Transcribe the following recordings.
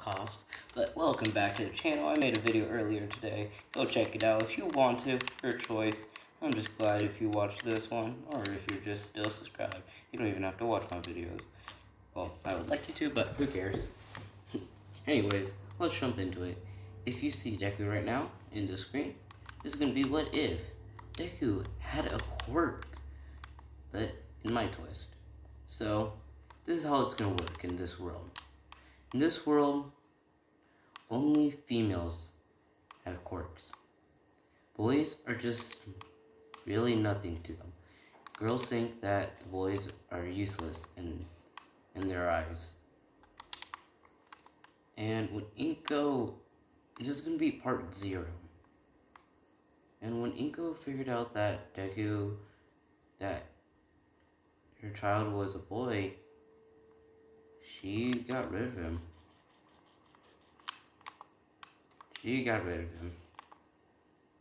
coughs. But welcome back to the channel. I made a video earlier today. Go check it out if you want to. Your choice. I'm just glad if you watched this one, or if you're just still subscribed. You don't even have to watch my videos. Well, I would like you to, but who cares? Anyways, let's jump into it. If you see Deku right now in the screen, this is going to be what if Deku had a quirk, but in my twist. So, this is how it's going to work in this world. In this world, only females have quirks. Boys are just really nothing to them. Girls think that the boys are useless in their eyes. And when Inko, this is going to be part 0. And when Inko figured out that Deku, that her child was a boy, she got rid of him.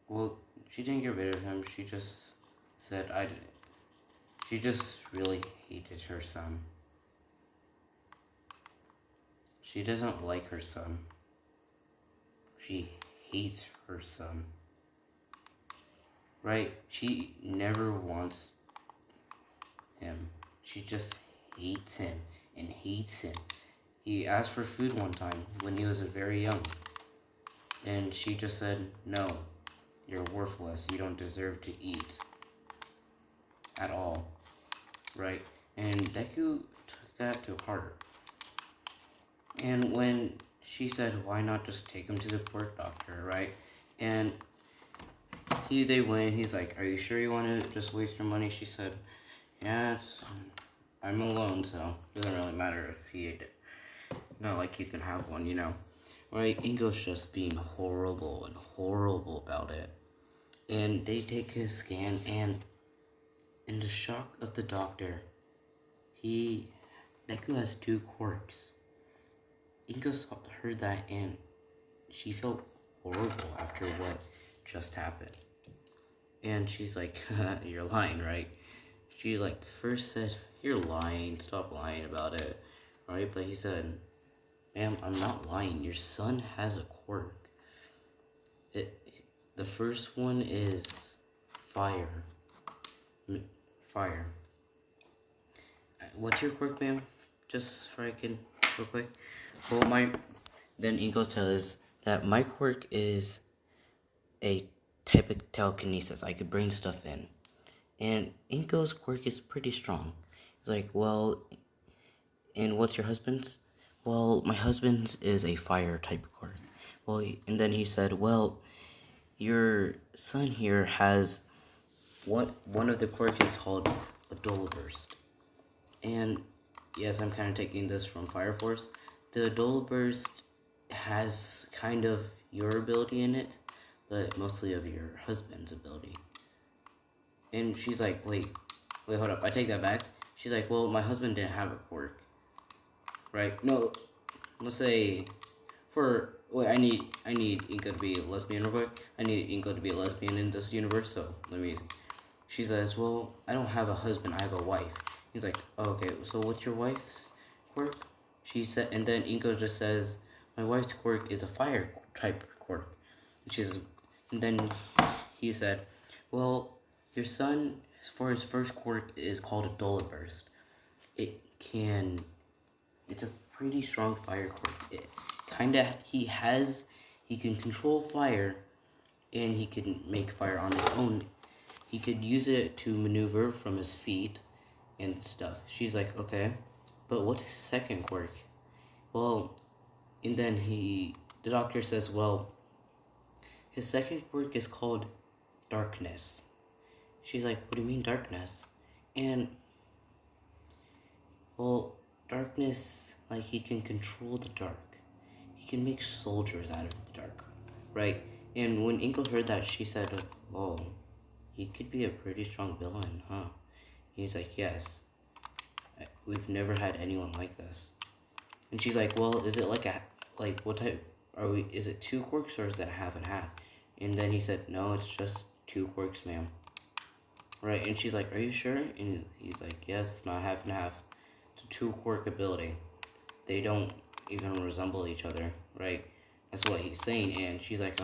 Well, she didn't get rid of him, she just said she just really hated her son. She doesn't like her son. She hates her son. Right? She never wants him. She just hates him and hates him. He asked for food one time when he was very young. And she just said, "No, you're worthless. You don't deserve to eat at all." Right? And Deku took that to heart. And when she said, "Why not just take him to the quirk doctor," right? And they went. He's like, "Are you sure you want to just waste your money?" She said, "Yeah, I'm alone, so it doesn't really matter if he ate it. Not like you can have one, you know." Right? Ingo's just being horrible about it. And they take his scan, and in the shock of the doctor, Deku has 2 quirks. Ingo heard that, and she felt horrible after what just happened. And she's like, "You're lying, right?" She first said, "You're lying, stop lying about it," right? But he said, "Ma'am, I'm not lying. Your son has a quirk. The first one is fire. Fire. What's your quirk, ma'am? Just so I can, real quick." Well, then Ingo tells that my quirk is a type of telekinesis. I could bring stuff in. And Inko's quirk is pretty strong. He's like, "Well, and what's your husband's?" "Well, my husband's is a fire type quirk." Well, and then he said, "Well, your son here has one of the quirks is called a Dull Burst." And yes, I'm kind of taking this from Fire Force. The Dull Burst has kind of your ability in it, but mostly of your husband's ability. And she's like, wait, hold up, I take that back. She's like, "Well, my husband didn't have a quirk." Right? No, let's say, I need Inko to be a lesbian real quick. I need Inko to be a lesbian in this universe, so let me see. She says, "Well, I don't have a husband, I have a wife." He's like, "Oh, okay, so what's your wife's quirk?" She said, and then Inko just says, "My wife's quirk is a fire type quirk." And then he said, "Well, your son, for his first quirk, is called a Dull Burst. It's a pretty strong fire quirk. He can control fire, and he can make fire on his own. He could use it to maneuver from his feet and stuff." She's like, "Okay, but what's his second quirk?" Well, and then the doctor says, "Well, his second quirk is called darkness." She's like, "What do you mean darkness?" And, well, darkness, he can control the dark. He can make soldiers out of the dark, right? And when Inko heard that, she said, "Oh, he could be a pretty strong villain, huh?" He's like, "Yes. We've never had anyone like this." And she's like, "Well, is it what type is it 2 quirks or is it half and half?" And then he said, "No, it's just 2 quirks, ma'am." Right? And she's like, "Are you sure?" And he's like, "Yes, it's not half and half. It's a 2 quirk ability. They don't even resemble each other, right? That's what he's saying, and she's like,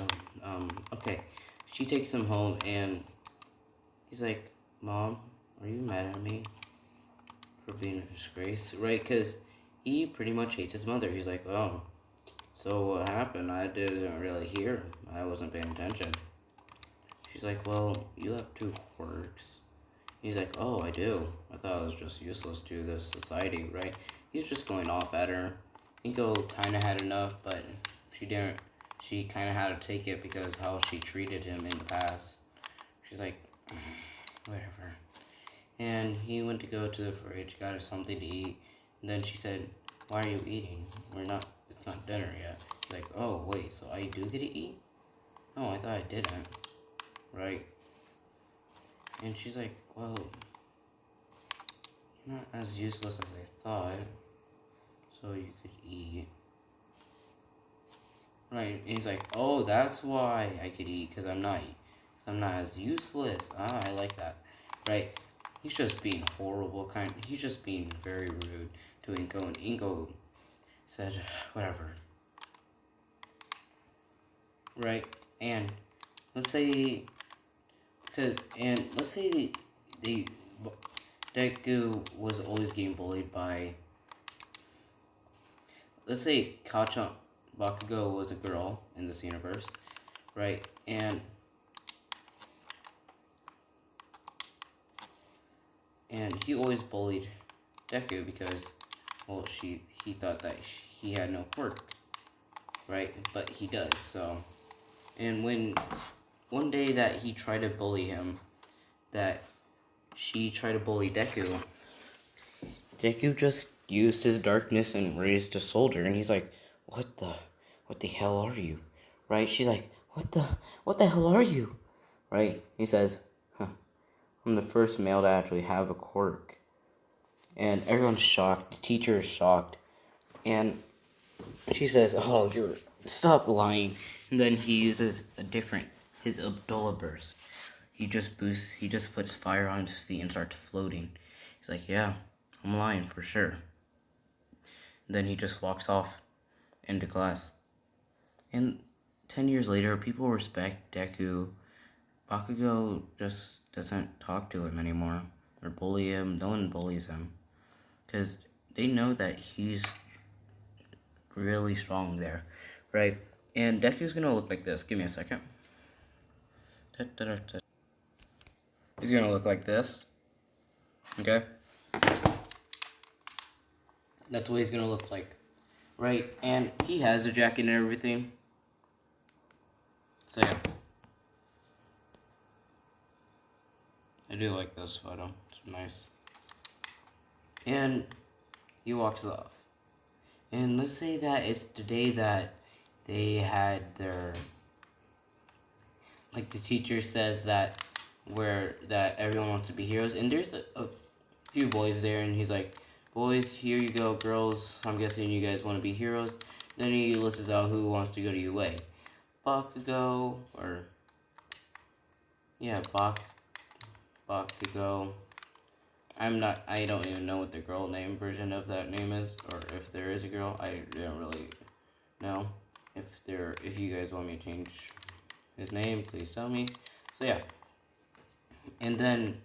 okay. She takes him home, and he's like, Mom, are you mad at me for being a disgrace, right? Because he pretty much hates his mother. He's like, oh, so what happened? I didn't really hear. I wasn't paying attention. She's like, well, you have two quirks. He's like, oh, I do. I thought I was just useless to this society, right? He's just going off at her. Inko kind of had enough, but she didn't. She kind of had to take it because how she treated him in the past. She's like, whatever. And he went to go to the fridge, got her something to eat. And then she said, why are you eating? It's not dinner yet. He's like, oh, wait, so I do get to eat? No, I thought I didn't. Right? And she's like, well, you're not as useless as I thought, so you could eat. Right? And he's like, oh, that's why I could eat, because I'm not as useless. Ah, I like that. Right? He's just being horrible, he's just being very rude to Inko, and Inko said, whatever. Right? And let's say the Deku was always getting bullied by, let's say Bakugo was a girl in this universe, right? And he always bullied Deku because, well, he thought that he had no quirk, right? But he does, so. And when one day that he tried to bully him, that she tried to bully Deku, Deku just used his darkness and raised a soldier, and he's like, what the hell are you? Right? She's like, what the hell are you? Right? He says, I'm the first male to actually have a quirk. And everyone's shocked, the teacher is shocked, and she says, oh, stop lying. And then he uses his Abdullah burst. He just puts fire on his feet and starts floating. He's like, yeah, I'm lying for sure. And then he just walks off into class. And 10 years later, people respect Deku. Bakugo just doesn't talk to him anymore or bully him. No one bullies him because they know that he's really strong there, right? And Deku's gonna look like this. Give me a second. He's gonna look like this. Okay? That's what he's gonna look like. Right? And he has a jacket and everything. So yeah. I do like this photo. It's nice. And he walks off. And let's say that it's the day that they had their, like the teacher says that everyone wants to be heroes, and there's a few boys there, and he's like, boys, here you go, girls, I'm guessing you guys want to be heroes. Then he lists out who wants to go to UA. Bakugo, or yeah, Bakugo. I don't even know what the girl name version of that name is, or if there is a girl. I don't really know. If you guys want me to change his name, please tell me. So yeah. And then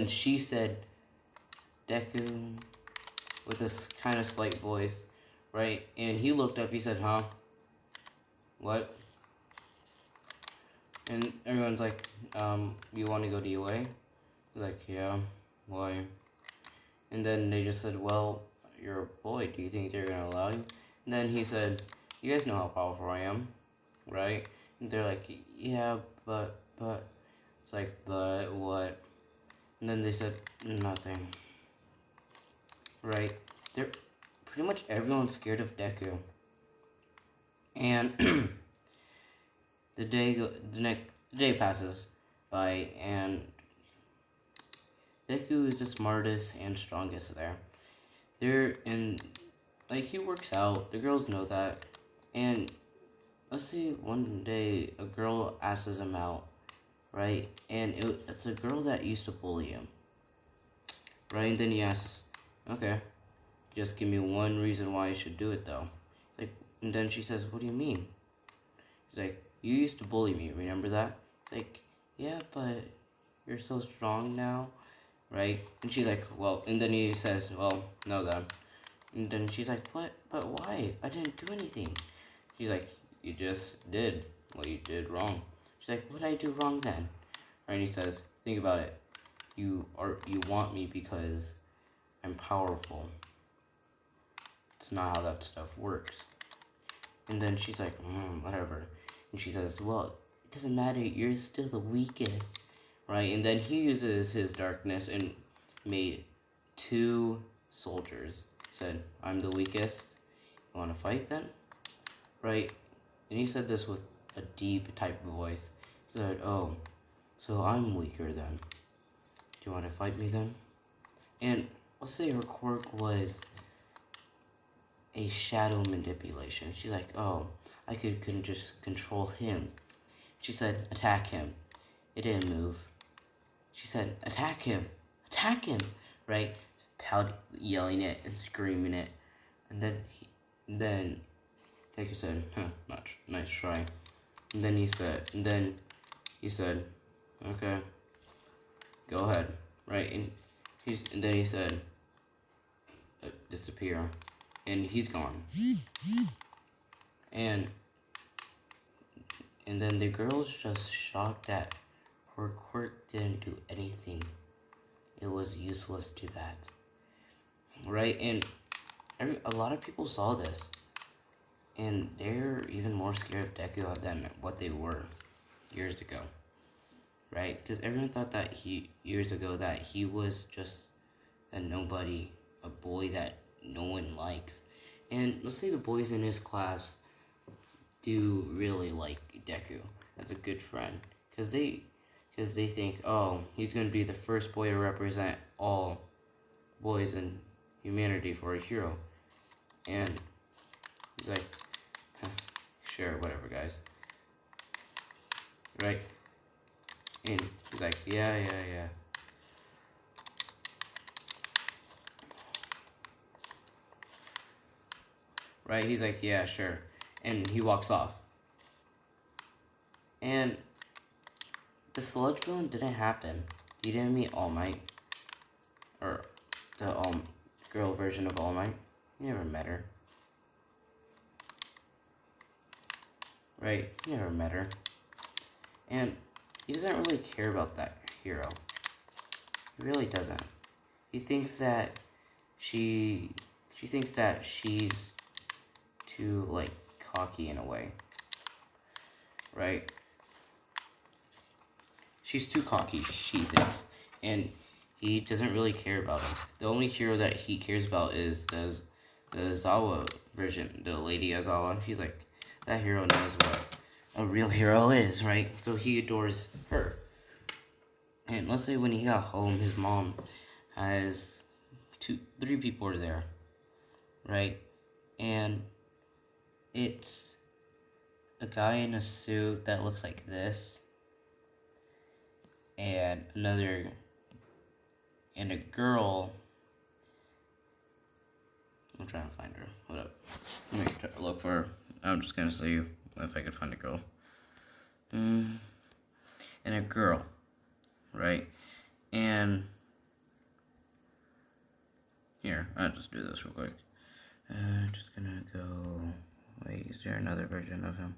she said, Deku, with this kind of slight voice, right? And he looked up, he said, huh? What? And everyone's like, you want to go to UA? He's like, yeah, why? And then they just said, well, you're a boy, do you think they're going to allow you? And then he said, you guys know how powerful I am, right? And they're like, yeah, but, it's like, but what? And then they said, nothing, right? They're, pretty much everyone's scared of Deku. And the day passes by, and Deku is the smartest and strongest there. He works out, the girls know that, and let's say one day a girl asks him out, right? And it's a girl that used to bully him, right? And then he asks, okay, just give me one reason why I should do it though. Like, and then she says, what do you mean? She's like, you used to bully me, remember that? Like, yeah, but you're so strong now, right? And she's like, well, and then he says, well, no then. And then she's like, what? But why? I didn't do anything. She's like, you just did what you did wrong. She's like, what did I do wrong then? Right? And he says, think about it. You want me because I'm powerful. It's not how that stuff works. And then she's like, whatever. And she says, well, it doesn't matter. You're still the weakest. Right? And then he uses his darkness and made 2 soldiers. He said, I'm the weakest. You want to fight then? Right? And he said this with a deep type voice. He said, oh, so I'm weaker then. Do you want to fight me then? And let's say her quirk was a shadow manipulation. She's like, oh, I could just control him. She said, attack him. It didn't move. She said, attack him. Attack him. Right? Yelling it and screaming it. And then Deku said, nice try. And then he said, okay, go ahead. Right? And then he said, disappear. And he's gone. And then the girl's just shocked that her quirk didn't do anything. It was useless to that. Right? And a lot of people saw this. And they're even more scared of Deku than what they were years ago. Right? Because everyone thought that years ago that he was just a nobody, a bully that no one likes. And let's say the boys in his class do really like Deku as a good friend. Because they think, oh, he's going to be the first boy to represent all boys in humanity for a hero. And he's like, sure, whatever, guys. Right? And he's like, yeah. Right? He's like, yeah, sure. And he walks off. And the sludge villain didn't happen. You didn't meet All Might. Or the girl version of All Might. You never met her. Right? You never met her. And he doesn't really care about that hero. He really doesn't. He thinks that she thinks that she's too, like, cocky in a way. Right? She's too cocky, she thinks. And he doesn't really care about him. The only hero that he cares about is the Zawa version, the Lady Azawa. He's like, that hero knows what a real hero is, right? So he adores her. And let's say when he got home, his mom has 3 people are there, right? And it's a guy in a suit that looks like this, and and a girl. I'm trying to find her. Hold up. Let me try to look for her. I'm just gonna see if I could find a girl. And a girl, right? And here, I'll just do this real quick. Just gonna go. Wait, is there another version of him?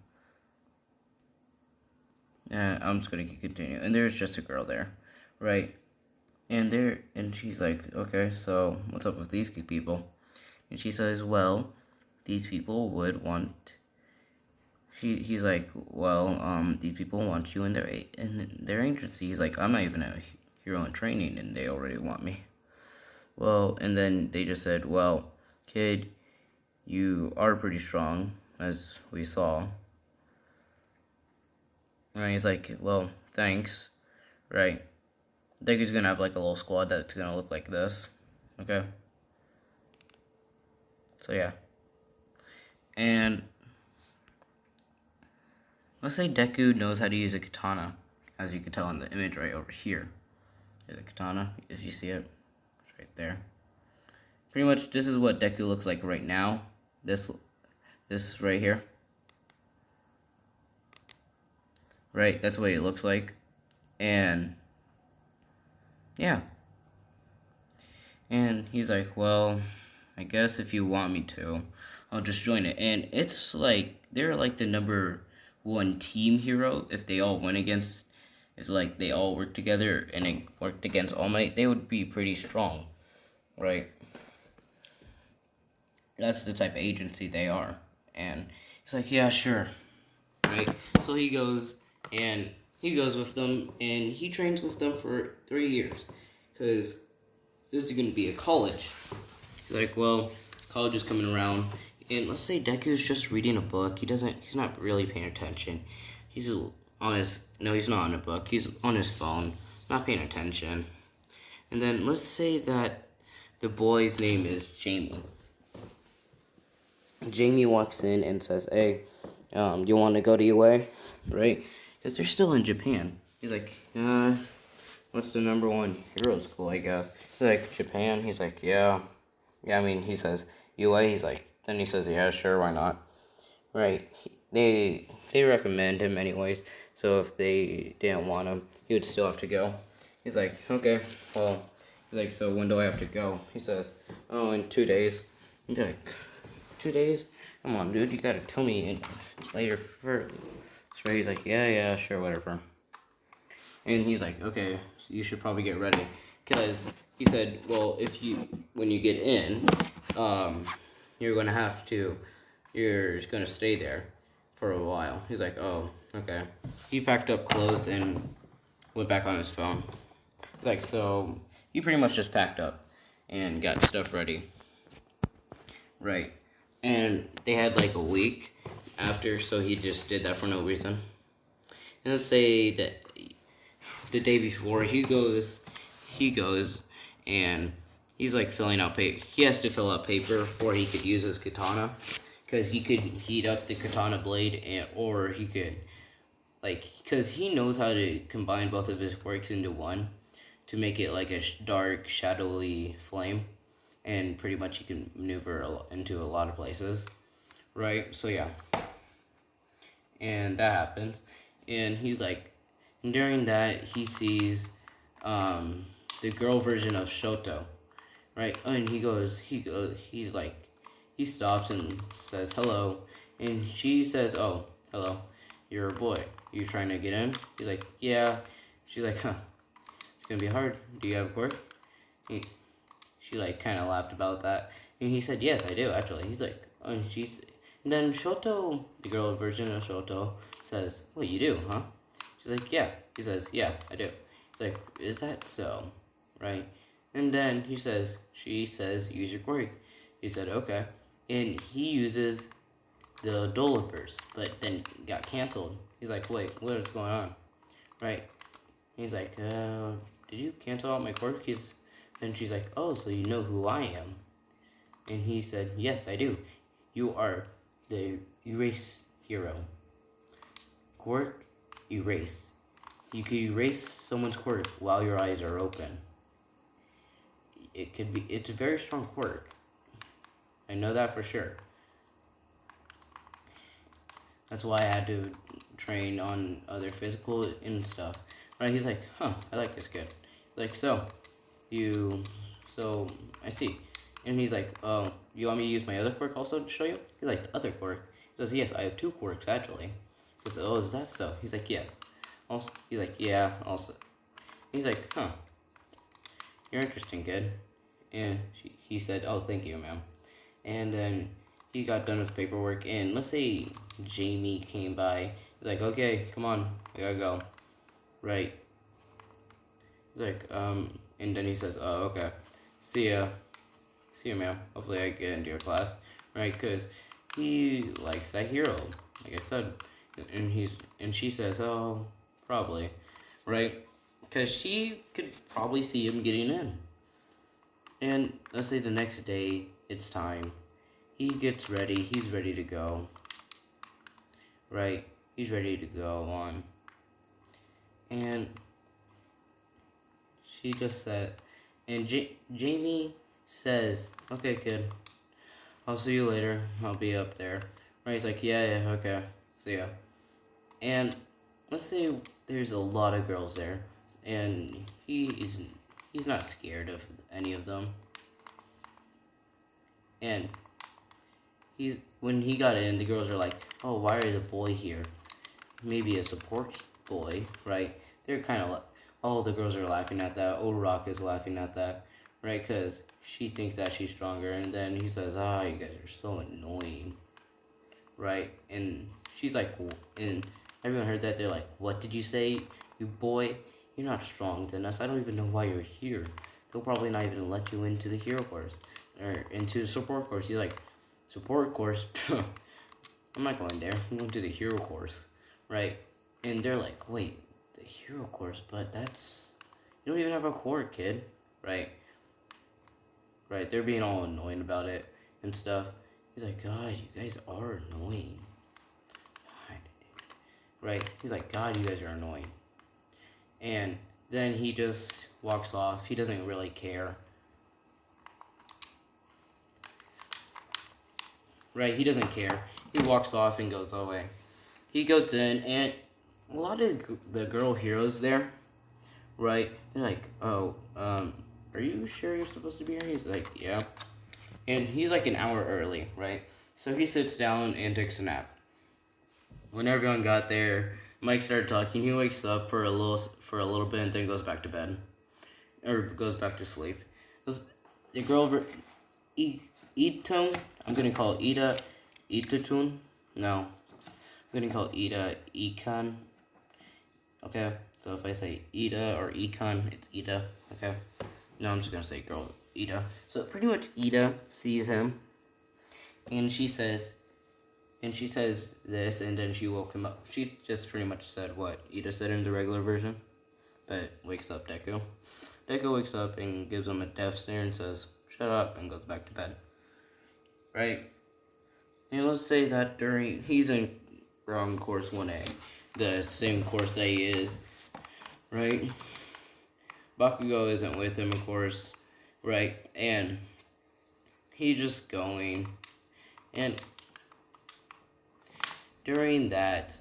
I'm just gonna continue. And there's just a girl there, right? And she's like, okay, so what's up with these people? And she says, well, these people would want. He's like, well, these people want you in their agency. He's like, I'm not even a hero in training, and they already want me. Well, and then they just said, well, kid, you are pretty strong, as we saw. And he's like, well, thanks, right? Deku's gonna have like a little squad that's gonna look like this, okay? So yeah. And let's say Deku knows how to use a katana, as you can tell in the image right over here. There's a katana, if you see it, it's right there. pretty much this is what Deku looks like right now. This right here. Right, that's what it looks like. And yeah. And he's like, well, I guess if you want me to, I'll just join it. And it's like, they're like the #1 team hero. If they all went against, if like they all worked together and they worked against All Might, they would be pretty strong, right? That's the type of agency they are. And he's like, yeah, sure, right? So he goes with them, and he trains with them for 3 years, because this is going to be a college. He's like, well, college is coming around, and let's say Deku's just reading a book. He's not really paying attention. He's on his, no, he's not on a book. He's on his phone, not paying attention. And then let's say that the boy's name is Jamie. Jamie walks in and says, hey, you want to go to UA? Right? Because they're still in Japan. He's like, what's the #1 hero school, I guess? He's like, Japan? He's like, yeah. Yeah, I mean, he says, UA? He's like, then he says, yeah, sure, why not? Right. They recommend him anyways, so if they didn't want him, he would still have to go. He's like, okay, well, he's like, so when do I have to go? He says, oh, in 2 days. He's like, 2 days? Come on, dude, you gotta tell me later first. So he's like, yeah, sure, whatever. And he's like, okay, so you should probably get ready. Because he said, well, when you get in, you're gonna stay there for a while. He's like, oh, okay. He packed up clothes and went back on his phone. It's like, so he pretty much just packed up and got stuff ready. Right. And they had like a week after, so he just did that for no reason. And let's say that the day before he goes and he's like filling out paper. He has to fill out paper before he could use his katana, because he could heat up the katana blade, or he could, like, because he knows how to combine both of his quirks into one to make it like a dark, shadowy flame, and pretty much he can maneuver into a lot of places, right? So yeah, and that happens, and he's like, and during that he sees the girl version of Shoto, right? And he's like, he stops and says hello, and she says, oh, hello, you're a boy, you trying to get in? He's like, yeah. She's like, huh, it's gonna be hard, do you have a quirk? She like kind of laughed about that, and he said, yes, I do, actually. He's like, oh, and then Shoto, the girl version of Shoto, says, what, you do, huh? She's like, yeah. He says, yeah, I do. He's like, is that so? Right? And then she says, use your quirk. He said, okay. And he uses the Dola Burst, but then got canceled. He's like, wait, what is going on? Right? He's like, did you cancel out my quirk? Then she's like, oh, so you know who I am. And he said, yes, I do. You are the erase hero. Quirk, erase. You can erase someone's quirk while your eyes are open. It's a very strong quirk. I know that for sure. That's why I had to train on other physical and stuff. Right? He's like, huh, I like this kid. Like, so I see. And he's like, oh, you want me to use my other quirk also to show you? He's like, other quirk? He says, yes, I have 2 quirks actually. He says, oh, is that so? He's like, yes. Also, he's like, yeah, also. He's like, huh, you're interesting, kid. And he said, oh, thank you, ma'am. And then he got done with paperwork, and let's say Jamie came by. He's like, okay, come on, I gotta go. Right. He's like, and then he says, oh, okay, see ya, ma'am. Hopefully I get into your class, right? Because he likes that hero, like I said. And she says, oh, probably, right? Because she could probably see him getting in. And let's say the next day, it's time. He gets ready. He's ready to go. Right? He's ready to go on. And she just said, and Jamie says, okay, kid, I'll see you later. I'll be up there. Right? He's like, yeah, okay. See ya. And let's say there's a lot of girls there, and he's not scared of any of them. And when he got in, the girls are like, oh, why are the boy here? Maybe a support boy, right? They're kind of like, all the girls are laughing at that. Old Rock is laughing at that, right? Because she thinks that she's stronger, and then he says, you guys are so annoying, right? And she's like, and everyone heard that. They're like, what did you say, you boy? You're not stronger than us. I don't even know why you're here. They'll probably not even let you into the hero course, or into the support course. He's like, support course? I'm not going there. I'm going to the hero course, right? And they're like, wait, the hero course? But that's, you don't even have a qwirk, kid, right? Right, they're being all annoying about it and stuff. He's like, God, you guys are annoying. God, right? He's like, God, you guys are annoying. And then he just walks off. He doesn't really care. Right, he doesn't care. He walks off and goes away. He goes in, and a lot of the girl heroes there, right? They're like, oh, are you sure you're supposed to be here? He's like, yeah. And he's like an hour early, right? So he sits down and takes a nap. When everyone got there, Mike started talking. He wakes up for a little bit and then goes back to bed, or goes back to sleep. The girl over, Iton, I'm gonna call Ida, Itatun. No, I'm gonna call Ida Econ. Okay, so if I say Ida or Econ, it's Ida. Okay. No, I'm just gonna say girl, Ida. So pretty much Ida sees him, and she says this, and then she woke him up. She just pretty much said what Ida said in the regular version, but wakes up Deku. Deku wakes up and gives him a death stare and says, shut up, and goes back to bed. Right? And let's say that he's in wrong course 1A, the same course that he is, right? Bakugo isn't with him, of course, right? And he's just going, and during that,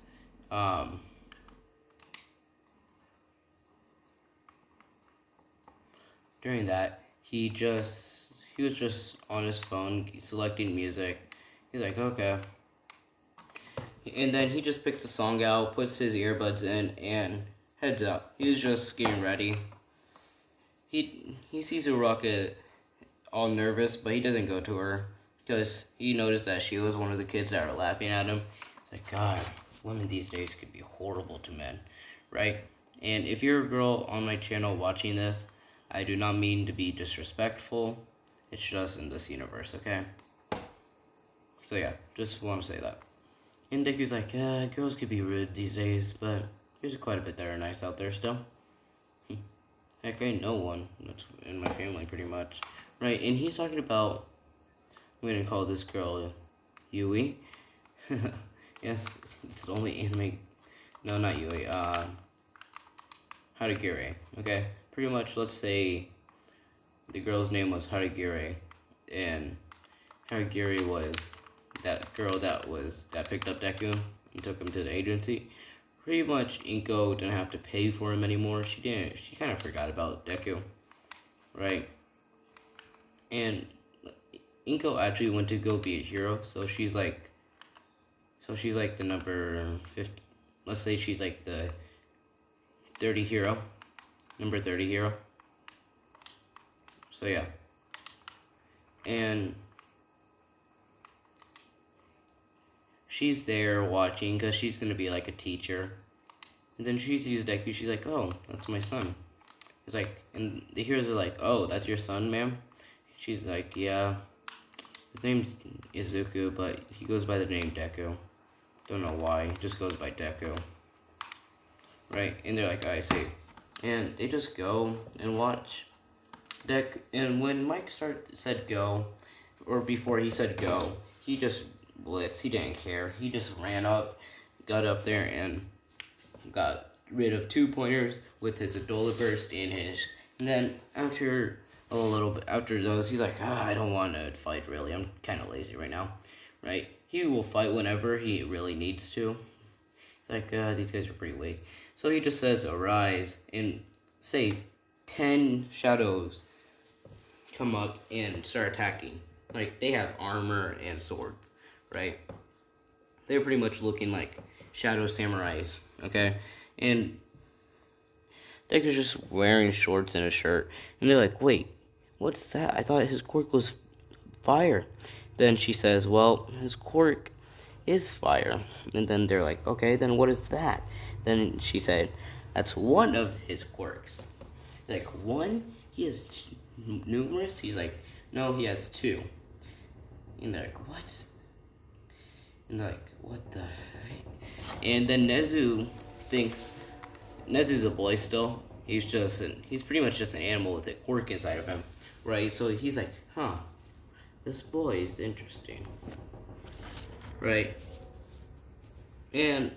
he was just on his phone selecting music. He's like, okay. And then he just picks a song out, puts his earbuds in, and heads out. He's just getting ready. He sees Uraka all nervous, but he doesn't go to her because he noticed that she was one of the kids that were laughing at him. It's like, God, women these days could be horrible to men, right? And if you're a girl on my channel watching this, I do not mean to be disrespectful. It's just in this universe, okay? So yeah, just want to say that. And Deku's like, girls could be rude these days, but there's quite a bit that are nice out there still. Heck, I know one that's in my family pretty much. Right, and he's talking about, I'm going to call this girl Yui. Yes, it's the only anime, no, not Yui, Harigiri, okay? Pretty much, let's say the girl's name was Harigiri, and Harigiri was that girl that picked up Deku and took him to the agency. Pretty much, Inko didn't have to pay for him anymore. She kind of forgot about Deku, right? And Inko actually went to go be a hero, so she's like the number 50. Let's say she's like the 30 hero, number 30 hero. So yeah, and she's there watching because she's gonna be like a teacher. And then she sees Deku. She's like, "Oh, that's my son." It's like, and the heroes are like, "Oh, that's your son, ma'am?" She's like, "Yeah." His name's Izuku, but he goes by the name Deku. Don't know why. He just goes by Deku. Right? And they're like, I see. And they just go and watch Deku. And when Mike said go, or before he said go, he just blitzed. He didn't care. He just ran up, got up there, and got rid of 2 pointers with his Adola Burst and then after a little bit after those, he's like, I don't want to fight really. I'm kind of lazy right now, right? He will fight whenever he really needs to. It's like, these guys are pretty weak. So he just says, arise, and say 10 shadows come up and start attacking. Like, they have armor and swords, right? They're pretty much looking like shadow samurais, okay? And Deku's just wearing shorts and a shirt. And they're like, wait, what's that? I thought his quirk was fire. Then she says, well, his quirk is fire. And then they're like, okay, then what is that? Then she said, that's one of his quirks. They're like, one? He has numerous? He's like, no, he has two. And they're like, what? And they're like, what the heck? And then Nezu's a boy still. He's pretty much just an animal with a quirk inside of him, right? So he's like, huh, this boy is interesting, right? And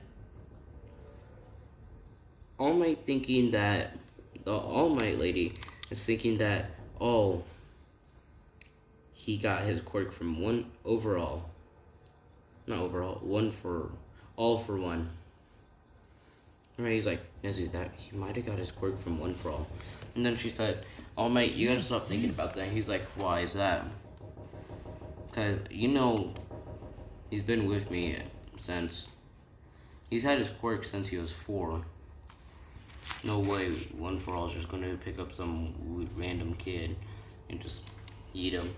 All Might thinking that the All Might lady is thinking that, oh, he got his quirk from one for all for one. Right, he's like, Nezu, that he might have got his quirk from one for all. And then she said, All Might, you gotta stop thinking about that. He's like, why is that? Because, he's been with me he's had his quirk since he was 4. No way one for all is just gonna pick up some random kid and just eat him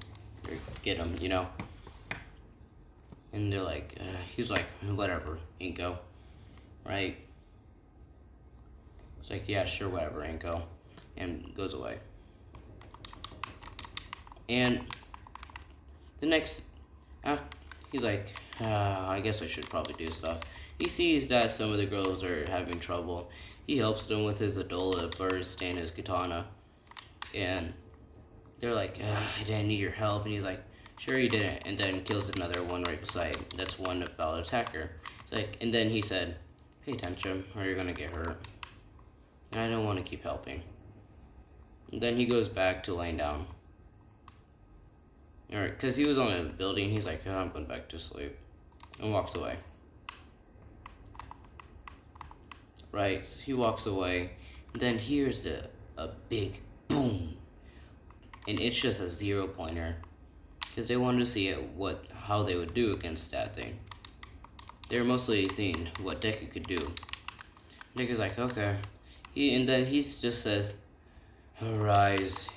or get him, And they're like, he's like, whatever, Inko, right? It's like, yeah, sure, whatever, Inko, and goes away. And the next, after, he's like, I guess I should probably do stuff. He sees that some of the girls are having trouble. He helps them with his Adola burst and his katana. And they're like, I didn't need your help. And he's like, sure you didn't. And then kills another one right beside. That's one about attacker. It's like, and then he said, pay attention or you're gonna get hurt. And I don't want to keep helping. And then he goes back to laying down. Alright, because he was on a building, he's like, I'm going back to sleep. And walks away. Right, so he walks away. And then here's a big boom. And it's just a 0-pointer. Because they wanted to see how they would do against that thing. They were mostly seeing what Deku could do. Deku's like, okay. And then he just says, arise,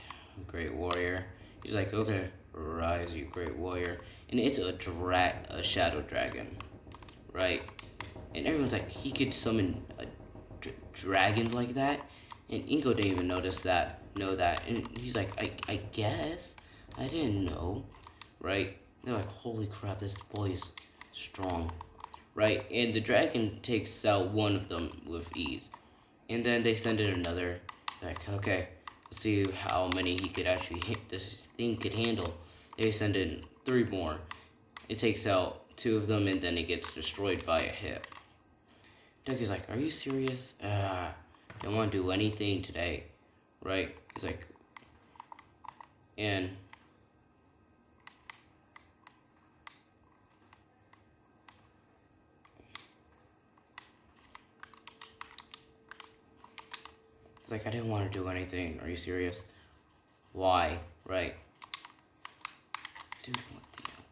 great warrior. He's like, okay, arise, you great warrior. And it's a shadow dragon, right? And everyone's like, he could summon dragons like that? And Inko didn't even know that. And he's like, I guess. I didn't know, right? They're like, holy crap, this boy is strong, right? And the dragon takes out one of them with ease. And then they send in another, like, okay, let's see how many he could actually hit, this thing could handle. They send in 3 more. It takes out 2 of them, and then it gets destroyed by a hit. Deku's like, are you serious? Don't want to do anything today, right? He's like, and he's like, I didn't want to do anything. Are you serious? Why? Right? Dude, what the hell?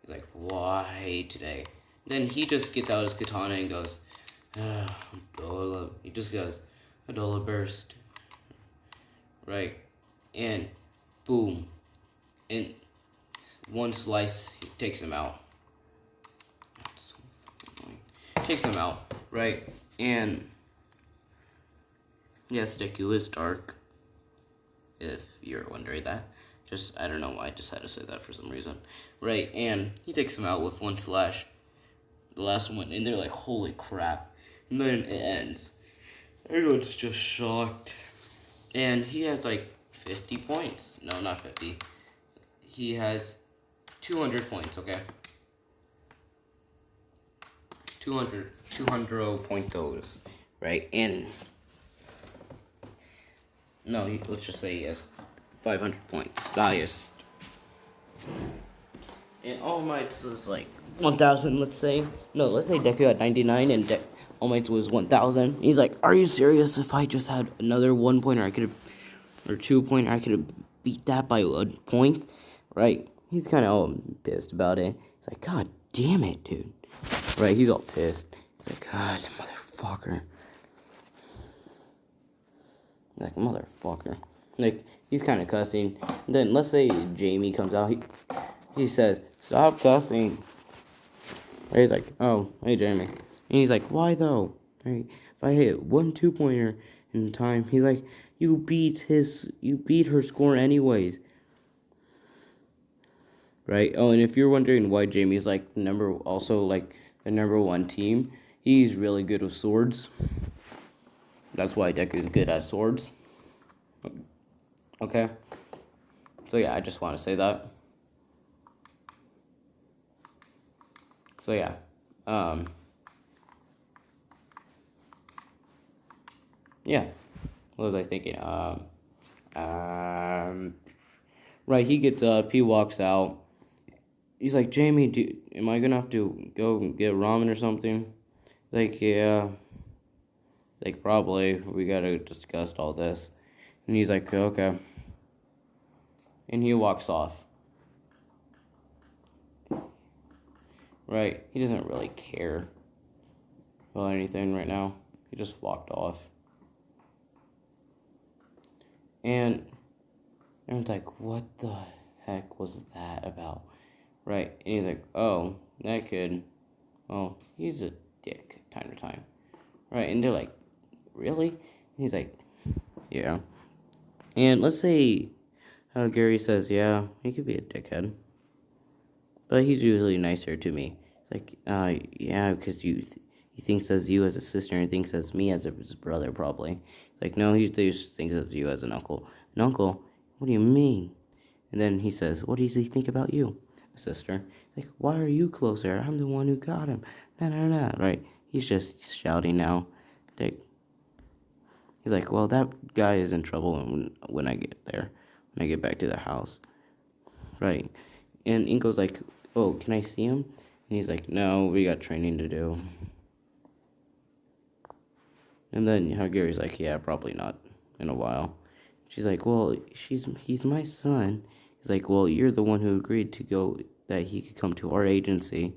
He's like, why today? Then he just gets out his katana and goes, Adola. He just goes, Adola burst. Right? And boom. And one slice takes him out. That's so fucking annoying. Takes him out. Right? And yes, Deku is dark. If you're wondering that. I don't know why I just had to say that for some reason. Right? And he takes him out with one slash. The last one. And they're like, holy crap. And then it ends. Everyone's just shocked. And he has like 50 points. No, not 50. He has 200 points, okay? 200 point those, right? And No, let's just say he has 500 points. Highest. And All Might's is like 1,000, let's say. No, let's say Deku had 99 and All Might's was 1,000. He's like, are you serious? If I just had another 1 pointer, I could have, or 2 pointer, I could have beat that by a point, right? He's kind of all pissed about it. He's like, God damn it, dude. Right, he's all pissed. He's like, God, motherfucker. Like, motherfucker. Like, he's kind of cussing. And then, let's say Jamie comes out. He says, stop cussing. Right, he's like, oh, hey, Jamie. And he's like, why, though? Right, if I hit 1 2-pointer in time, he's like, you beat her score anyways. Right? Oh, and if you're wondering why Jamie's like the number 1 team, he's really good with swords. That's why Deku's good at swords. Okay? So yeah, I just want to say that. So yeah. Yeah. What was I thinking? Right, he gets up, he walks out. He's like, Jamie, am I gonna have to go get ramen or something? Like, yeah. Like, probably. We gotta discuss all this. And he's like, okay. And he walks off. Right? He doesn't really care about anything right now. He just walked off. And everyone's like, what the heck was that about? Right? And he's like, oh, that kid. Oh, he's a dick time to time. Right? And they're like, really? And he's like, yeah. And let's say Gary says, yeah, he could be a dickhead. But he's usually nicer to me. It's like, yeah, because he thinks as you as a sister and thinks as me as his brother, probably. It's like, no, he thinks of you as an uncle. An uncle? What do you mean? And then he says, what does he think about you? A sister. It's like, why are you closer? I'm the one who got him. Nah. Right? He's just shouting now. Like, he's like, well, that guy is in trouble when I get there. When I get back to the house. Right. And Inko's like, oh, can I see him? And he's like, no, we got training to do. And then Gary's like, yeah, probably not in a while. She's like, well, he's my son. He's like, well, you're the one who agreed to go, that he could come to our agency,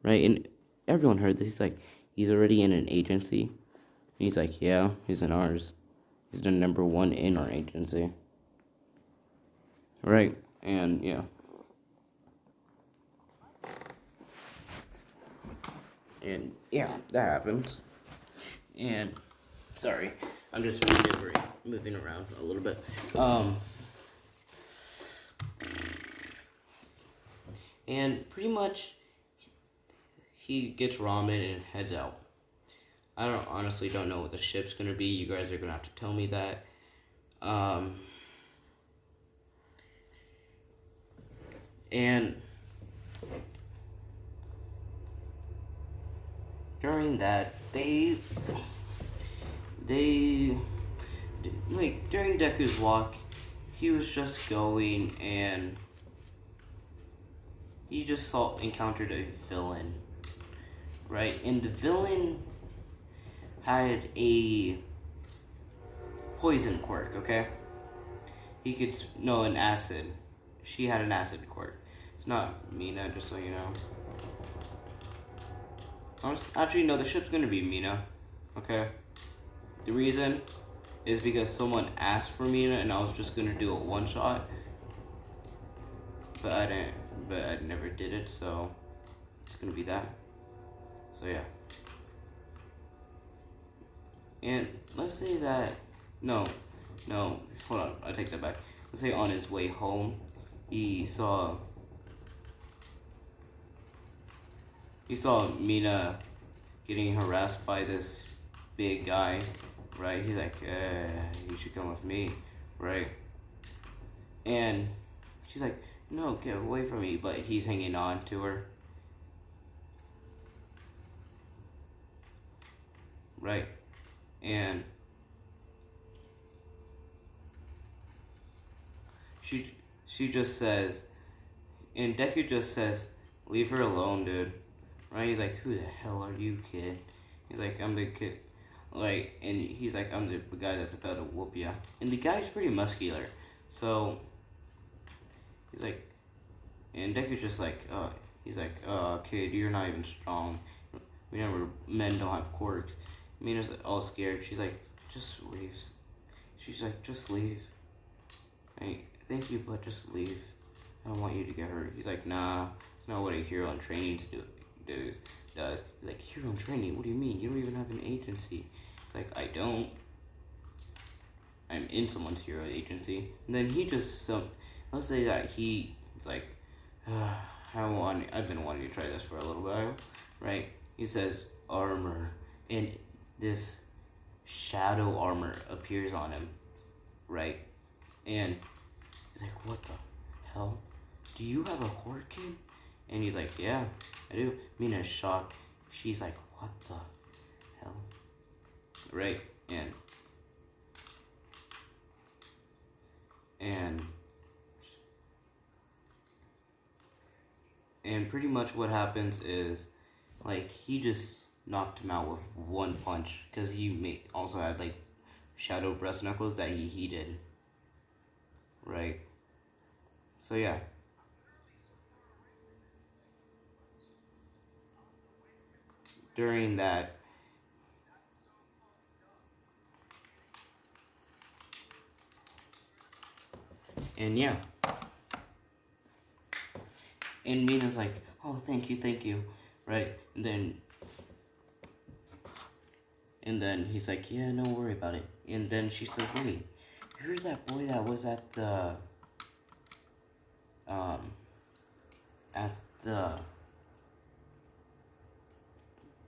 right? And everyone heard this. He's like, he's already in an agency. And he's like, yeah, he's in ours. He's the number 1 in our agency. Right, and yeah. And yeah, that happens. And sorry, I'm just moving around a little bit. And pretty much he gets ramen and heads out. I honestly don't know what the ship's gonna be. You guys are gonna have to tell me that. And during that, during Deku's walk, he was just going and he just encountered a villain, right? And the villain had a poison quirk, okay? An acid. She had an acid quirk. It's not Mina, just so you know. Actually, no, the ship's gonna be Mina, okay? The reason is because someone asked for Mina and I was just gonna do a one-shot. But I never did it, so it's gonna be that. So yeah. And let's say that, no, hold on, I take that back. Let's say on his way home, he saw Mina getting harassed by this big guy, right? He's like, you should come with me, right? And she's like, no, get away from me, but he's hanging on to her. Right? And she just says, and Deku just says, leave her alone, dude. Right? He's like, who the hell are you, kid? He's like, I'm the kid. Like, and he's like, I'm the guy that's about to whoop ya. And the guy's pretty muscular. So, he's like, and Deku's just like, he's like, kid, you're not even strong. Men don't have quirks. Mina's all scared. She's like, just leave. She's like, just leave. Thank you, but just leave. I don't want you to get hurt. He's like, nah, it's not what a hero in training does. He's like, hero in training? What do you mean? You don't even have an agency. He's like, I don't. I'm in someone's hero agency. And then he just, let's say that he's like, I've been wanting to try this for a little while, right? He says, armor. And this shadow armor appears on him, right? And he's like, what the hell? Do you have a quirk, kid? And he's like, yeah, I do. Mina's shocked. She's like, what the hell? Right? And pretty much what happens is, like, he just knocked him out with one punch, because he also had, like, shadow breast knuckles that he heated. Right? So, yeah. During that, and yeah. And Mina's like, oh, thank you, right? And then he's like, yeah, no worry about it. And then she said, wait, you're that boy that was at the,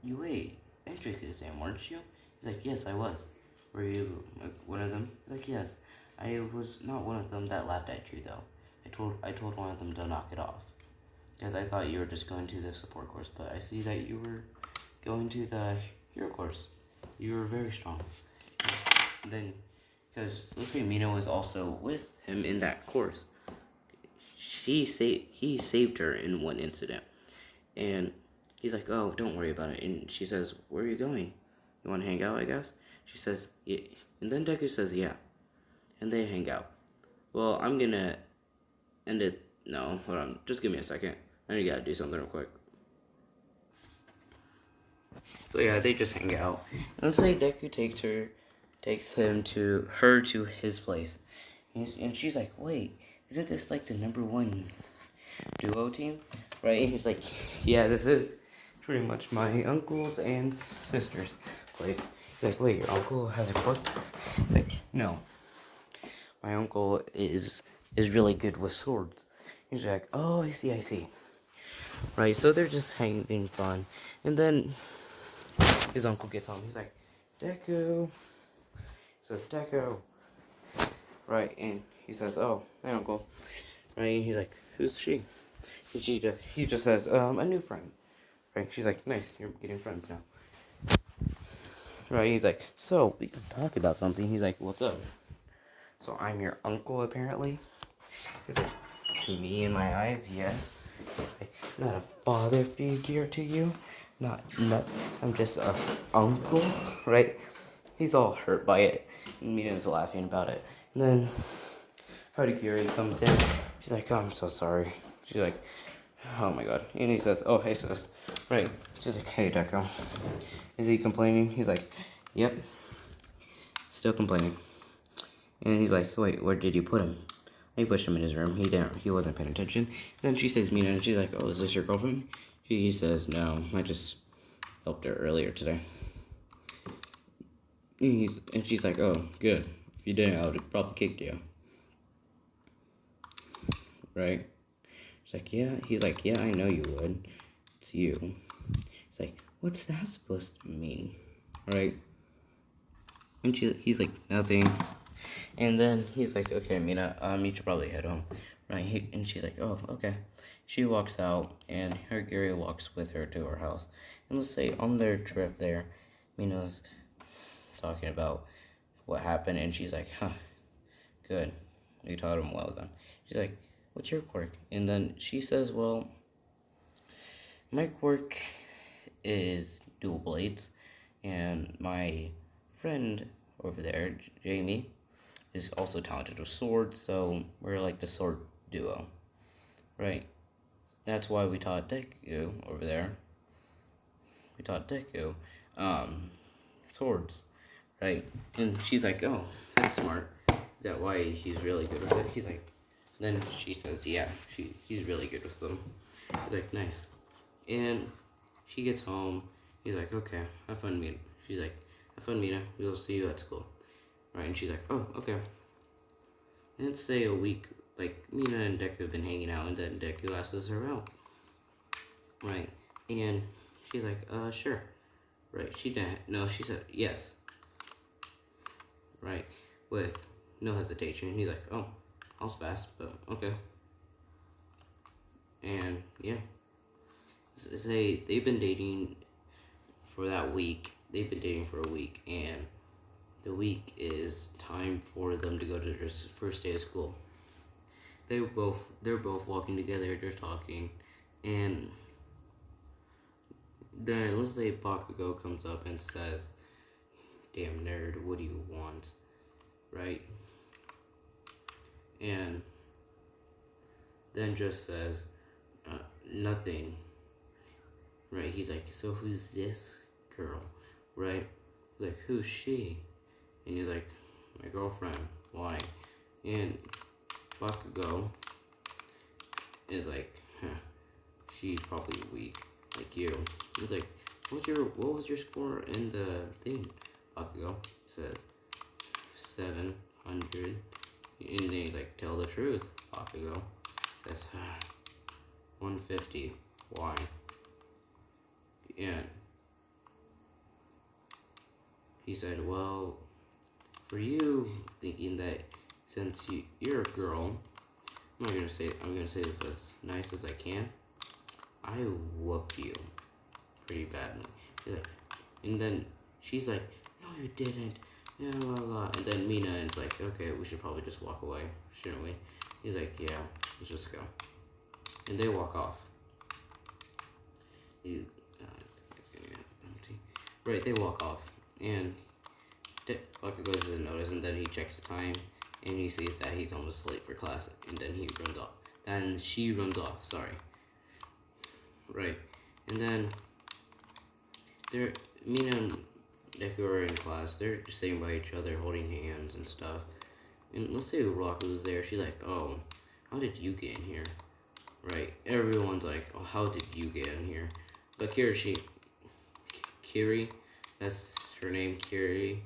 you wait, Edric's name, weren't you? He's like, yes, I was. Were you one of them? He's like, yes. I was not one of them that laughed at you, though. I told one of them to knock it off. Because I thought you were just going to the support course, but I see that you were going to the hero course. You were very strong. And then, because let's say Mina was also with him in that course. He saved her in one incident. And he's like, oh, don't worry about it. And she says, where are you going? You want to hang out, I guess? She says, yeah. And then Deku says, yeah. And they hang out. Well, I'm going to end it. No, hold on. Just give me a second. I gotta do something real quick. So yeah, they just hang out. And let's say Deku takes her to his place. And she's like, wait, isn't this like the #1 duo team? Right? And he's like, yeah, this is pretty much my uncle's and sister's place. He's like, wait, your uncle has a quirk? He's like, no. My uncle is really good with swords. He's like, oh, I see. Right, so they're just having fun. And then his uncle gets home. He's like, Deku. He says, Deku. Right, and he says, oh, hey, uncle. Right, and he's like, who's she? And he just says, a new friend. Right, she's like, nice, you're getting friends now. Right, he's like, so, we can talk about something. He's like, what's up? So, I'm your uncle, apparently. He's like, to me, in my eyes, yes. Like, not a father figure to you. Not, I'm just a uncle, right? He's all hurt by it. And Mina's laughing about it. And then Harikiri comes in. She's like, oh, I'm so sorry. She's like, oh my god. And he says, oh, hey sis. Right. She's like, hey Deku. Is he complaining? He's like, yep. Still complaining. And he's like, wait, where did you put him? He pushed him in his room. He wasn't paying attention. Then she says Mina, and she's like, oh, is this your girlfriend? He says, no, I just helped her earlier today. And she's like, oh, good. If you didn't, I would have probably kicked you. Right? She's like, yeah. He's like, yeah, I know you would. It's you. He's like, what's that supposed to mean? Right? And he's like, nothing. And then he's like, okay, Mina, you should probably head home. Right? And she's like, oh, okay. She walks out, and Harikiri walks with her to her house. And let's say on their trip there, Mina's talking about what happened, and she's like, huh, good. We taught him well then. She's like, what's your quirk? And then she says, well, my quirk is dual blades, and my friend over there, Jamie, is also talented with swords, so we're like the sword duo, right? That's why we taught Deku over there. We taught Deku swords, right? And she's like, oh, that's smart. Is that why he's really good with it? He's like, then she says, yeah, he's really good with them. He's like, nice. And she gets home. He's like, okay, have fun, Mina. She's like, have fun, Mina. We'll see you at school. Right? And she's like, oh, okay. And let's say a week, like, Mina and Deku have been hanging out, and then Deku asks her out. Right? And she's like, sure. Right? She didn't. No, she said yes. Right? With no hesitation. He's like, oh, I was fast, but okay. And yeah. Say they've been dating for that week. They've been dating for a week, and the week is time for them to go to their first day of school. They're both walking together. They're talking, and then let's say Bakugo comes up and says, "Damn nerd, what do you want?" Right? And then just says, "Nothing." Right? He's like, "So who's this girl?" Right? He's like, "Who's she?" And he's like, "My girlfriend." Why? And Bakugo is like, huh, she's probably weak, like you. He's like, what was your score in the thing? Bakugo said 700. And then he's like, tell the truth. Bakugo says 150. Why? And he said, well, for you, thinking that since you're a girl, I'm gonna say this as nice as I can. I whoop you pretty badly. He's like, and then she's like, no, you didn't. Yeah, blah, blah. And then Mina is like, okay, we should probably just walk away, shouldn't we? He's like, yeah, let's just go. And they walk off. Right, they walk off, and Bakugo doesn't notice, and then he checks the time, and he sees that he's almost late for class, and then he runs off. Then she runs off, sorry. Right, and then Mina and Deku are in class. They're just sitting by each other, holding hands and stuff. And let's say Rock was there. She's like, "Oh, how did you get in here?" Right? Everyone's like, "Oh, how did you get in here?" But Kiri, that's her name. Kiri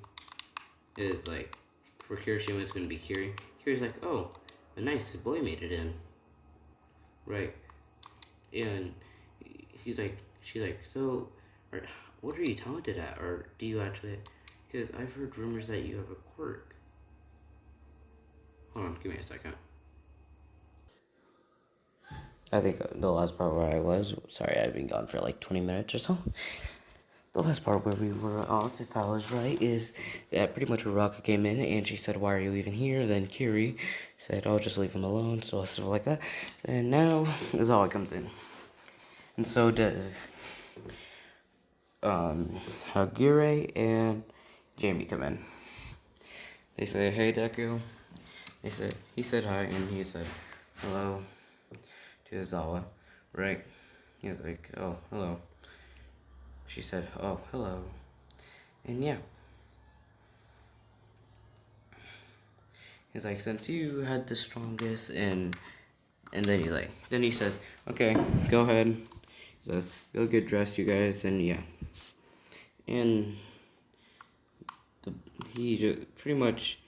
is like, for Kirishima, it's gonna be Kiri. Kiri's like, "Oh, a nice boy made it in." Right? And she's like, "So, what are you talented at, or do you actually? Because I've heard rumors that you have a quirk." Hold on, give me a second. I think the last part where I was, sorry, I've been gone for like 20 minutes or so. The last part where we were off, if I was right, is that pretty much Rocket came in and she said, "Why are you even here?" Then Kiri said, "Oh, just leave him alone," so stuff like that. And now Zawa comes in. And so does Hagure and Jamie come in. They say, "Hey, Deku." He said hi, and he said hello to Zawa, right? He was like, "Oh, hello." She said, "Oh, hello." And yeah. He's like, "Since you had the strongest," and then he says, "Okay, go ahead." He says, "Go get dressed, you guys," and yeah. And he just pretty much,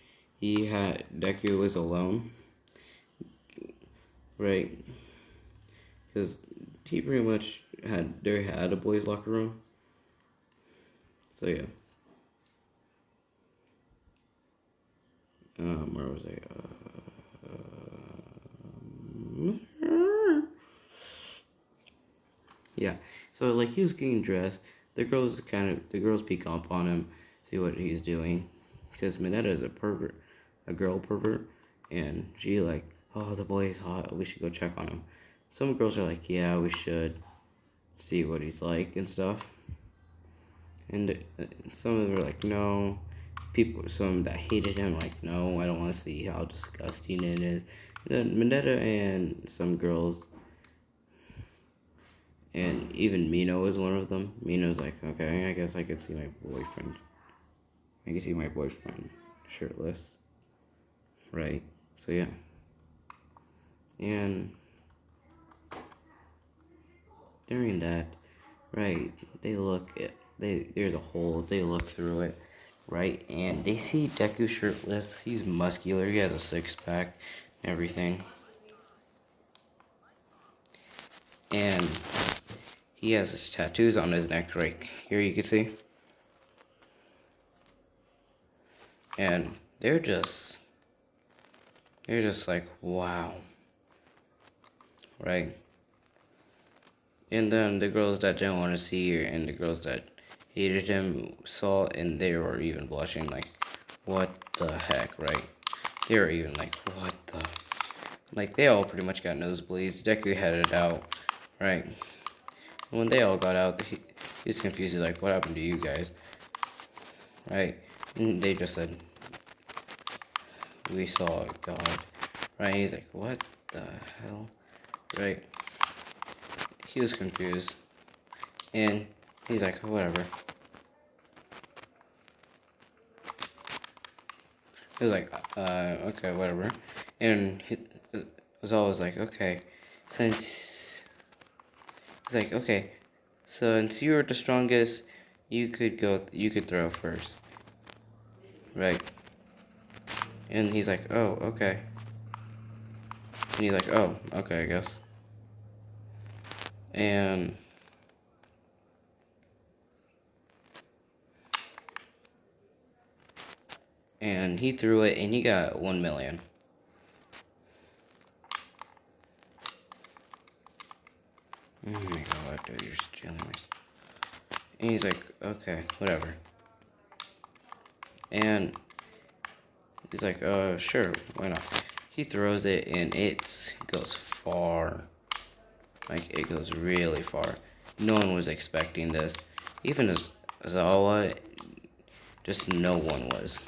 Deku was alone, right? Because he pretty much had a boys' locker room. So yeah. Where was I? Yeah. So like he was getting dressed. The girls peek up on him, see what he's doing, because Mineta is a pervert, a girl pervert, And she like, oh, the boy's hot, we should go check on him. Some girls are like, yeah, we should see what he's like and stuff. And some of them are like, no. Some that hated him, like, no, I don't want to see how disgusting it is. And then Mineta and some girls, and even Mino was one of them. Mino's like, okay, I guess I could see my boyfriend. I can see my boyfriend shirtless. Right? So, yeah. And during that, right, there's a hole, they look through it, right, and they see Deku shirtless. He's muscular, he has a six-pack and everything. And he has his tattoos on his neck right here, you can see. And they're just like, wow. Right? And then the girls that didn't want to see her and the girls that hated him saw, and they were even blushing like, what the heck, right? They were even like, what the... Like, they all pretty much got nosebleeds. Deku headed out, right? When they all got out, he was confused. He's like, what happened to you guys? Right? And they just said, we saw God. Right? He's like, what the hell? Right? He was confused. And he's like, whatever. He was like, okay, whatever. And he was always like, okay, since... He's like, okay, since you're the strongest, you could throw first. Right? And he's like, oh, okay. And he's like, oh, okay, I guess. And he threw it, and he got 1 million. Oh my god, dude, you're stealing me. And he's like, okay, whatever. And he's like, sure, why not? He throws it, and it goes far. Like, it goes really far. No one was expecting this. Even as Zawa, just no one was.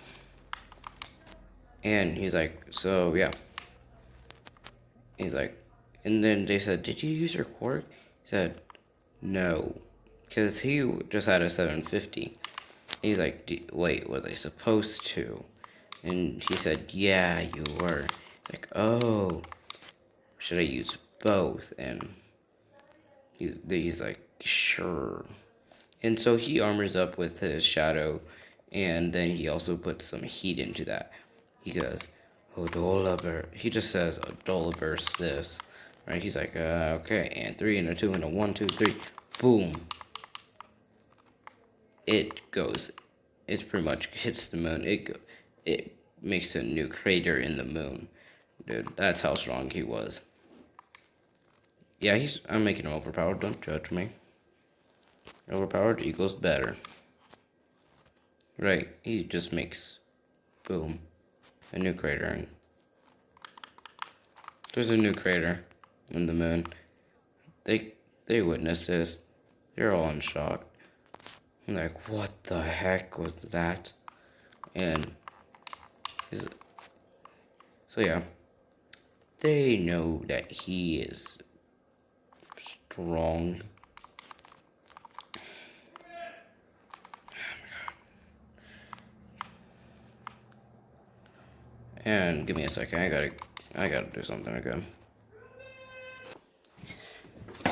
And he's like, so, yeah. He's like, and then they said, did you use your qwirk? He said, no. Because he just had a 750. He's like, wait, was I supposed to? And he said, yeah, you were. He's like, oh, should I use both? And he's like, sure. And so he armors up with his shadow, and then he also puts some heat into that. He goes, Odola burst. He just says, Odola burst this. Right? He's like, okay, and 3 and a 2 and a 1, 2, 3. Boom. It pretty much hits the moon. It makes a new crater in the moon. Dude, that's how strong he was. Yeah, I'm making him overpowered, don't judge me. Overpowered equals better. Right, he just makes, boom, a new crater. And there's a new crater in the moon. They witnessed this. They're all in shock. I'm like, what the heck was that? And so yeah, they know that he is strong. And give me a second, I gotta do something again.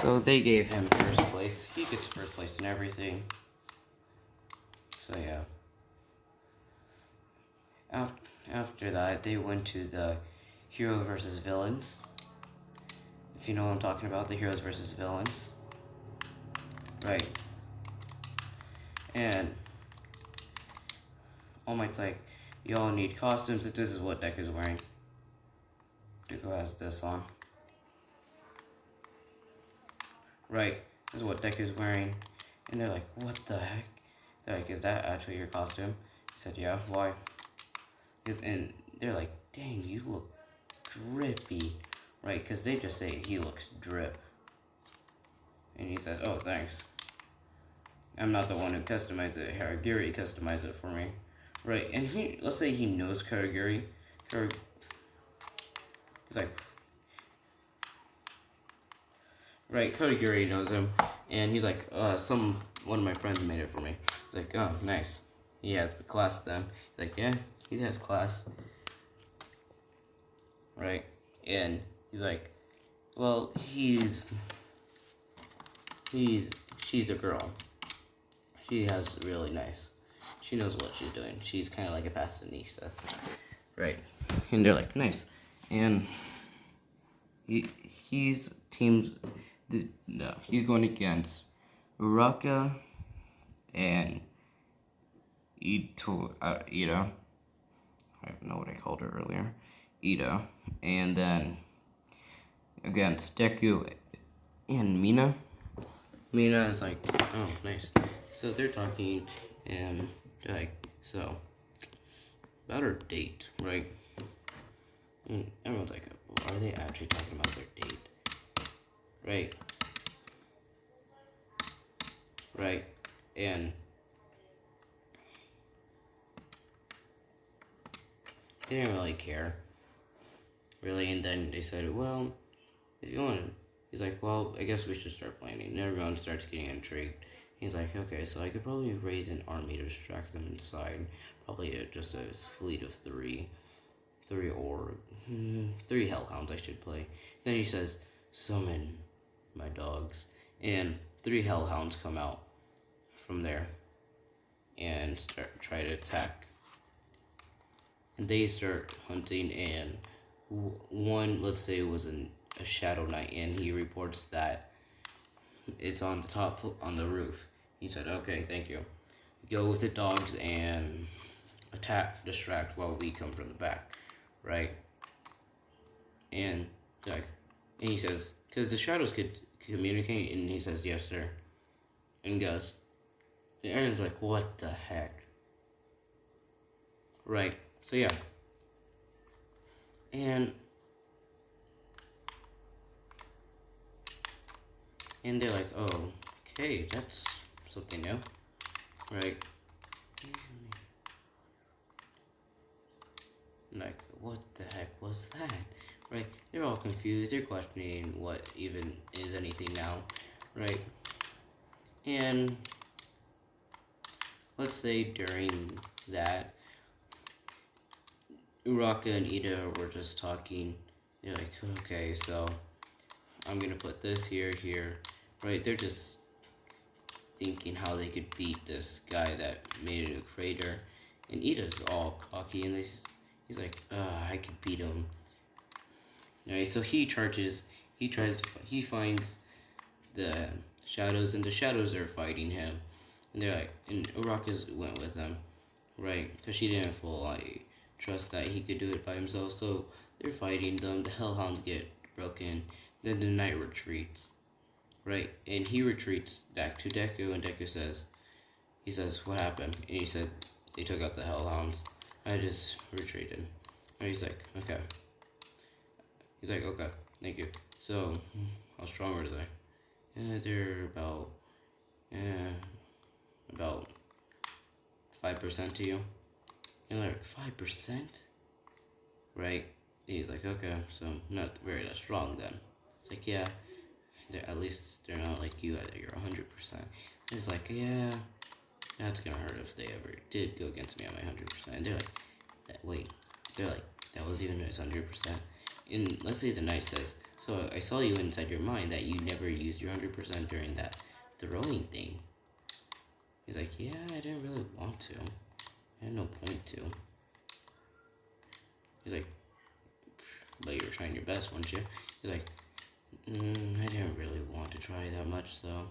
So they gave him first place. He gets first place in everything. So yeah. After that, they went to the hero versus villains. If you know what I'm talking about, the heroes versus villains. Right. And All Might's like, y'all need costumes. This is what Deku's wearing. Deku has this on. Right. This is what Deku's wearing. And they're like, what the heck? They're like, is that actually your costume? He said, yeah, why? And they're like, dang, you look drippy, right? Because they just say he looks drip. And he says, oh, thanks. I'm not the one who customized it. Haragiri customized it for me. Right, and let's say he knows Karagiri. He's like, right, Karagiri knows him. And he's like, one of my friends made it for me. He's like, oh, nice. He has class then. He's like, yeah, he has class. Right, and he's like, well, she's a girl. She has really nice. She knows what she's doing. She's kind of like a fashionista. Right. And they're like, nice. And he's going against Uraka and Ida. I don't know what I called her earlier. Ida. And then against Deku and Mina. Mina is like, oh, nice. So they're talking, and they're like, so, about her date, right? And everyone's like, are they actually talking about their date? Right? Right? And they didn't really care, really, and then they said, well, if you want to, he's like, well, I guess we should start planning. And everyone starts getting intrigued. He's like, okay, so I could probably raise an army to distract them inside. Probably just a fleet of three hellhounds I should play. Then he says, summon my dogs. And 3 hellhounds come out from there and try to attack. And they start hunting, and one, let's say, was a shadow knight, and he reports that it's on the top, on the roof. He said, okay, thank you. Go with the dogs and distract while we come from the back, right? And he says, because the shadows could communicate, and he says, yes, sir. And goes, and Aaron's like, what the heck? Right, so yeah. And they're like, oh, okay, that's something new, right? Like, what the heck was that? Right? They're all confused. They're questioning what even is anything now, right? And let's say during that, Uraka and Ida were just talking. They're like, okay, so I'm gonna put this here, right? They're just thinking how they could beat this guy that made a new crater. And Ida's all cocky, and he's like, I could beat him. Alright, so he finds the shadows, and the shadows are fighting him. And they're like, and Uraka's went with them, right? Because she didn't fully trust that he could do it by himself. So they're fighting them. The hellhounds get broken. Then the knight retreats, right? And he retreats back to Deku, and Deku says, what happened? And he said, they took out the hellhounds. I just retreated. And he's like, okay. He's like, okay, thank you. So, how strong are they? They're about 5% to you. And they're like, 5%? Right? And he's like, okay, so not very that strong then. It's like, yeah, at least they're not like you at your 100%. He's like, yeah, that's gonna hurt if they ever did go against me on my 100%. And they're like, that was even his 100%. And let's say the knight says, so I saw you inside your mind that you never used your 100% during that throwing thing. He's like, yeah, I didn't really want to. I had no point to. He's like, but you were trying your best, weren't you? He's like, I didn't really want to try that much, though.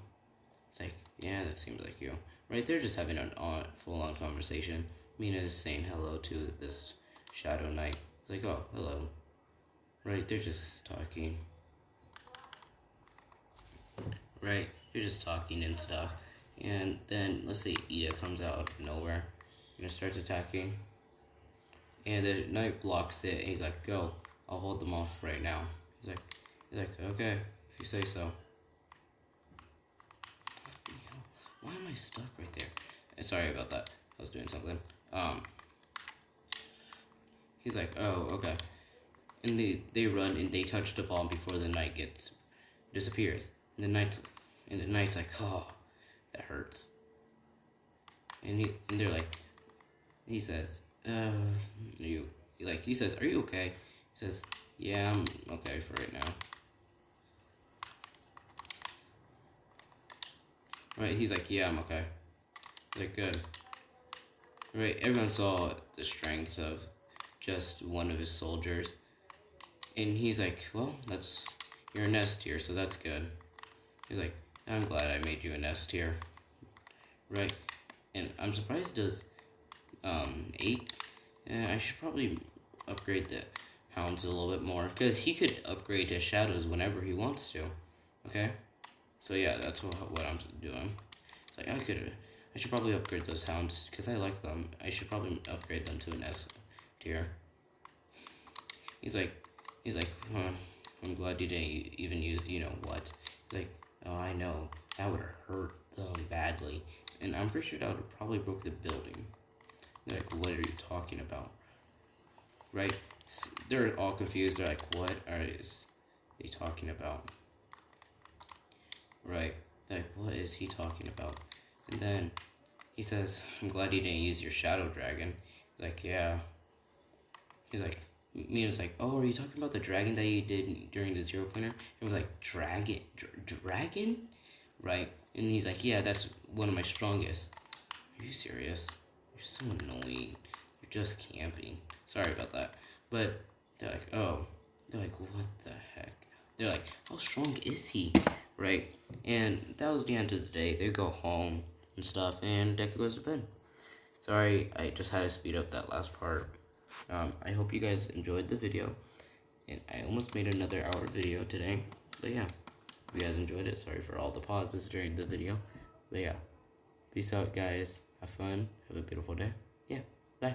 It's like, yeah, that seems like you. Right, they're just having a full-on conversation. Mina is saying hello to this shadow knight. It's like, oh, hello. Right, they're just talking. Right, they're just talking and stuff. And then, let's say Ida comes out of nowhere and starts attacking. And the knight blocks it, and he's like, go. I'll hold them off right now. He's like, okay, if you say so. What the hell? Why am I stuck right there? Sorry about that. I was doing something. He's like, oh, okay. And they run and they touch the ball before the knight disappears. And the knight's like, oh, that hurts. And they're like, he says, he says, are you okay? He says, yeah, I'm okay for right now. Right, he's like, yeah, I'm okay. He's like, good. Right, everyone saw the strength of just one of his soldiers. And he's like, well, you're an S tier, so that's good. He's like, I'm glad I made you an S tier. Right, and I'm surprised it does 8. I should probably upgrade the hounds a little bit more, because he could upgrade his shadows whenever he wants to. Okay, so yeah, that's what I'm doing. It's like I should probably upgrade those hounds because I like them. I should probably upgrade them to an S tier. He's like, huh, I'm glad you didn't even use, you know what? He's like, oh, I know, that would have hurt them badly, and I'm pretty sure that would have probably broke the building. They're like, what are you talking about? Right? They're all confused. They're like, what are they talking about? Right? They're like, what is he talking about? And then he says, I'm glad you didn't use your shadow dragon. He's like, yeah. He's like, Mina's like, oh, are you talking about the dragon that you did during the zero pointer? And we're like, dragon? Dragon? Right? And he's like, yeah, that's one of my strongest. Are you serious? You're so annoying. You're just camping. Sorry about that. But they're like, oh. They're like, what the heck? They're like, how strong is he? Right? And that was the end of the day. They go home and stuff, and Deku goes to bed. Sorry, I just had to speed up that last part. I hope you guys enjoyed the video. And I almost made another hour video today. But yeah, if you guys enjoyed it, sorry for all the pauses during the video. But yeah, peace out, guys. Have fun. Have a beautiful day. Yeah, bye.